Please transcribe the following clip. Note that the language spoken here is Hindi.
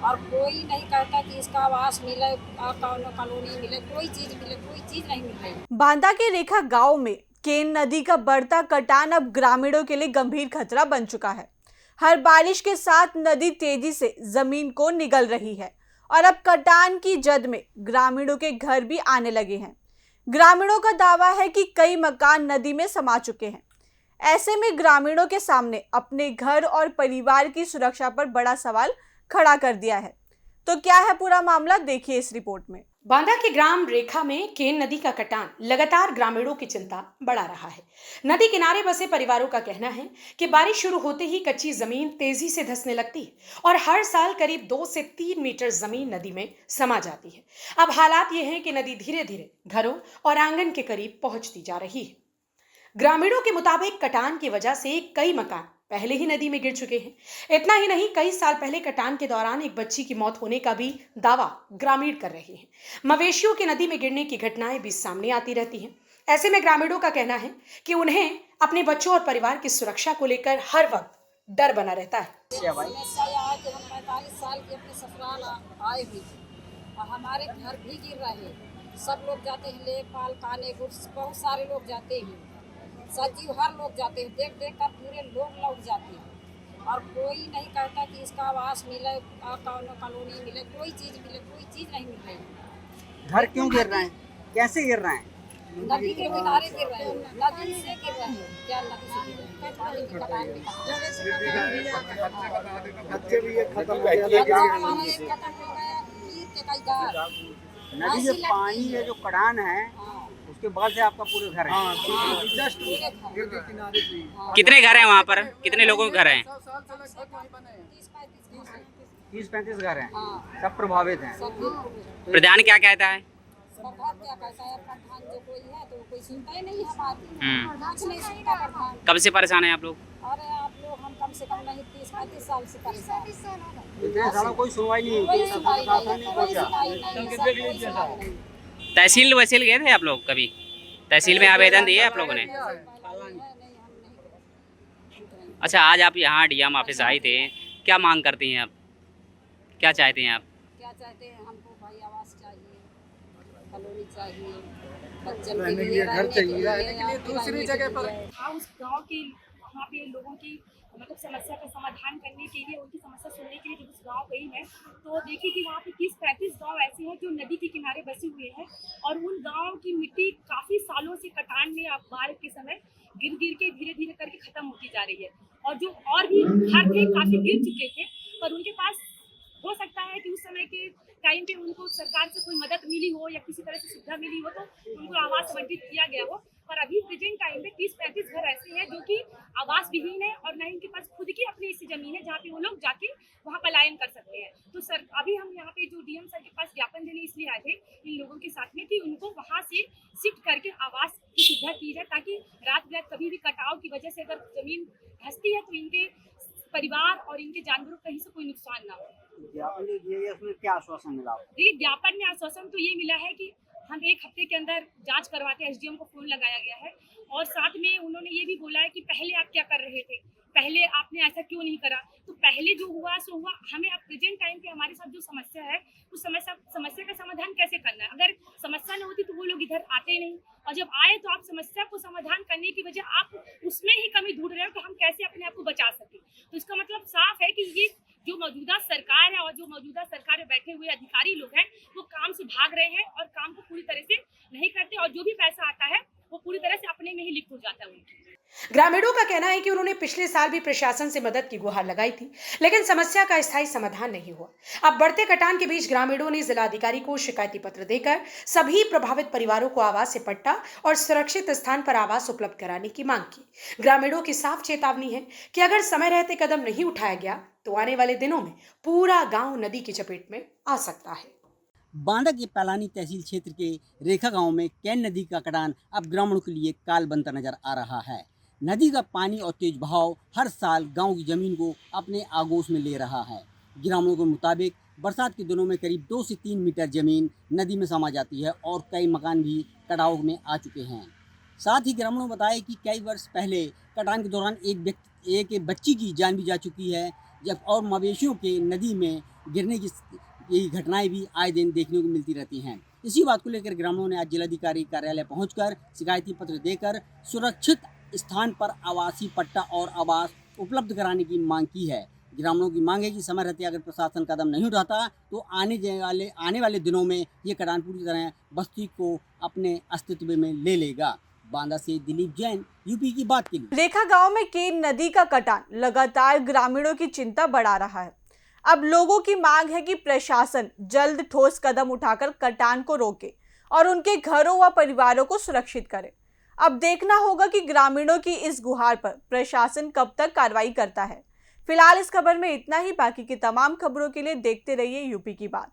और कोई नहीं कहता कि इसका आवास मिले, कॉलोनी मिले, कोई चीज मिले, कोई चीज नहीं मिल रही। बांदा के रेखा गांव में केन नदी का बढ़ता कटान अब ग्रामीणों के लिए गंभीर खतरा बन चुका है। हर बारिश के साथ नदी तेजी से जमीन को निगल रही है और अब कटान की जद में ग्रामीणों के घर भी आने लगे हैं। ग्रामीणों का दावा है कि कई मकान नदी में समा चुके हैं। ऐसे में ग्रामीणों के सामने अपने घर और परिवार की सुरक्षा पर बड़ा सवाल खड़ा कर दिया है। तो क्या है पूरा मामला, देखिए इस रिपोर्ट में। बांदा के ग्राम रेखा में केन नदी का कटान लगातार ग्रामीणों की चिंता बढ़ा रहा है। नदी किनारे बसे परिवारों का कहना है कि बारिश शुरू होते ही कच्ची जमीन तेजी से धंसने लगती है और हर साल करीब 2 से 3 मीटर जमीन नदी में समा जाती है। अब हालात ये हैं कि नदी धीरे धीरे घरों और आंगन के करीब पहुंचती जा रही है। ग्रामीणों के मुताबिक कटान की वजह से कई मकान पहले ही नदी में गिर चुके हैं। इतना ही नहीं, कई साल पहले कटान के दौरान एक बच्ची की मौत होने का भी दावा ग्रामीण कर रहे हैं। मवेशियों के नदी में गिरने की घटनाएं भी सामने आती रहती हैं। ऐसे में ग्रामीणों का कहना है कि उन्हें अपने बच्चों और परिवार की सुरक्षा को लेकर हर वक्त डर बना रहता है। समस्या यह है कि हम 45 साल के अपने ससुराल आए हुए थे और हमारे घर भी गिर रहे हैं। सब लोग जाते हैं, लेपाल काने गुड्स, बहुत सारे लोग जाते हैं, सजीव हर लोग जाते हैं, देख देख कर पूरे लोग लौट जाते हैं और कोई नहीं कहता कि इसका आवास मिले, कॉलोनी मिले, कोई चीज मिले, कोई चीज नहीं मिल रही। घर क्यों गिर रहे हैं, कैसे गिर रहे हैं? नदी के किनारे गिर रहे हैं, नदी से गिर रहे हैं। क्या नदी से गिर रहे हैं? पानी की कटान में बच्चे भी ये खत्म हो खत्म गया। हो गया, गिर के कई गाय। नदी के पानी है जो कटान है उसके बाद से आपका पूरे घर है। जस्ट किनारे पे कितने घर हैं वहाँ पर, कितने लोगों के घर हैं? 30-35 घर हैं, सब प्रभावित हैं। प्रधान क्या कहता है? प्रधान क्या कहता है? प्रधान जो कोई है तो कोई सुनता ही नहीं हमारी, कुछ नहीं सुनता प्रधान। कब से परेशान हैं आप लोग? अरे आप लोग, हम कम से कम नहीं 30-35 साल से परेशान। इतने सालों कोई सुनवाई नहीं कोई हुई, सुनवाई शासन नहीं, नहीं कोई पहुंचा। सुनवाई नहीं, सब कोई सुनवाई नहीं। तहसील वसील गए थे आप लोग कभी? तहसील में आवेदन दिए आप लोगों ने? अच्छा, आज आप यहाँ डीएम ऑफिस आए थे, क्या मांग करती हैं आप, क्या चाहते हैं आप? क्या चाहते हैं? हमको भाई आवास चाहिए, कॉलोनी चाहिए, बच्चों के लिए घर चाहिए, रहने के लिए दूसरी जगह पर। उस गांव के वहाँ पे लोगों की मतलब समस्या का समाधान करने के लिए, उनकी समस्या सुनने के लिए जब उस गांव गई है तो देखी कि वहाँ पे 30-35 गांव ऐसे हैं जो नदी के किनारे बसे हुए हैं और उन गांव की मिट्टी काफ़ी सालों से कटान में बाढ़ के समय गिर गिर के धीरे धीरे करके खत्म होती जा रही है। और जो और भी घर थे काफ़ी गिर चुके थे, पर उनके पास हो सकता है कि उस समय के टाइम पे उनको सरकार से कोई मदद मिली हो या किसी तरह से सुविधा मिली हो तो उनको आवास आवंटित किया गया हो। पर अभी प्रेजेंट टाइम पे 30-35 घर ऐसे हैं जो कि आवास विहीन है और न ही उनके पास खुद की अपनी ऐसी जमीन है जहाँ पे वो लोग जाके वहाँ पलायन कर सकते हैं। तो सर, अभी हम यहाँ पे जो डीएम सर के पास ज्ञापन देने इसलिए आए थे इन लोगों के साथ में कि उनको वहाँ से शिफ्ट करके आवास की सुविधा की जाए, ताकि रात बिरात कभी भी कटाव की वजह से अगर जमीन धंसती है तो इनके परिवार और इनके जानवरों को कहीं से कोई नुकसान ना हो। ज्ञापन जो दिए गए उसमें क्या आश्वासन मिला? देखिए, ज्ञापन में आश्वासन तो ये मिला है कि हम 1 हफ्ते के अंदर जांच करवाते, एसडीएम को फोन लगाया गया है और साथ में उन्होंने ये भी बोला है कि पहले आप क्या कर रहे थे, पहले आपने ऐसा क्यों नहीं करा। तो पहले जो हुआ सो हुआ, हमें अब प्रेजेंट टाइम पे हमारे साथ जो समस्या है उस समस्या का समाधान कैसे करना है। अगर समस्या न होती तो वो लोग इधर आते ही नहीं, और जब आए तो आप समस्या को समाधान करने की वजह आप उसमें ही कमी ढूंढ रहे हो कि हम कैसे अपने आप को बचा सकें। तो इसका मतलब साफ है कि ये जो मौजूदा सरकार है और जो मौजूदा सरकार में बैठे हुए अधिकारी लोग हैं वो काम से भाग रहे हैं और काम को पूरी तरह से नहीं करते, और जो भी पैसा आता है वो पूरी तरह से अपने में ही लिप्त हो जाता है उनके। ग्रामीणों का कहना है कि उन्होंने पिछले साल भी प्रशासन से मदद की गुहार लगाई थी, लेकिन समस्या का स्थायी समाधान नहीं हुआ। अब बढ़ते कटान के बीच ग्रामीणों ने जिलाधिकारी को शिकायती पत्र देकर सभी प्रभावित परिवारों को आवास से पट्टा और सुरक्षित स्थान पर आवास उपलब्ध कराने की मांग की। ग्रामीणों की साफ चेतावनी है कि अगर समय रहते कदम नहीं उठाया गया तो आने वाले दिनों में पूरा गांव नदी की चपेट में आ सकता है। बांदा के पैलानी तहसील क्षेत्र के रेखा गांव में केन नदी का कटान अब ग्रामीणों के लिए काल बनता नजर आ रहा है। नदी का पानी और तेज बहाव हर साल गांव की जमीन को अपने आगोश में ले रहा है। ग्रामीणों के मुताबिक बरसात के दिनों में करीब 2 से 3 मीटर जमीन नदी में समा जाती है और कई मकान भी कटाव में आ चुके हैं। साथ ही ग्रामीणों ने बताया कि कई वर्ष पहले कटान के दौरान एक बच्ची की जान भी जा चुकी है, जब और मवेशियों के नदी में गिरने की यही घटनाएं भी आए दिन देखने को मिलती रहती हैं। इसी बात को लेकर ग्रामीणों ने आज जिलाधिकारी कार्यालय पहुंचकर शिकायती पत्र देकर सुरक्षित स्थान पर आवासीय पट्टा और आवास उपलब्ध कराने की मांग की है। ग्रामीणों की मांग है कि समय रहते अगर प्रशासन कदम नहीं उठाता तो आने वाले दिनों में ये कटान पूरी तरह बस्ती को अपने अस्तित्व में ले लेगा। बांदा से दिलीप जैन, यूपी की बात के लिए। रेखा गांव में केन नदी का कटान लगातार ग्रामीणों की चिंता बढ़ा रहा है। अब लोगों की मांग है कि प्रशासन जल्द ठोस कदम उठाकर कटान को रोके और उनके घरों व परिवारों को सुरक्षित करे। अब देखना होगा कि ग्रामीणों की इस गुहार पर प्रशासन कब तक कार्रवाई करता है। फिलहाल इस खबर में इतना ही। बाकी की तमाम खबरों के लिए देखते रहिए यूपी की बात।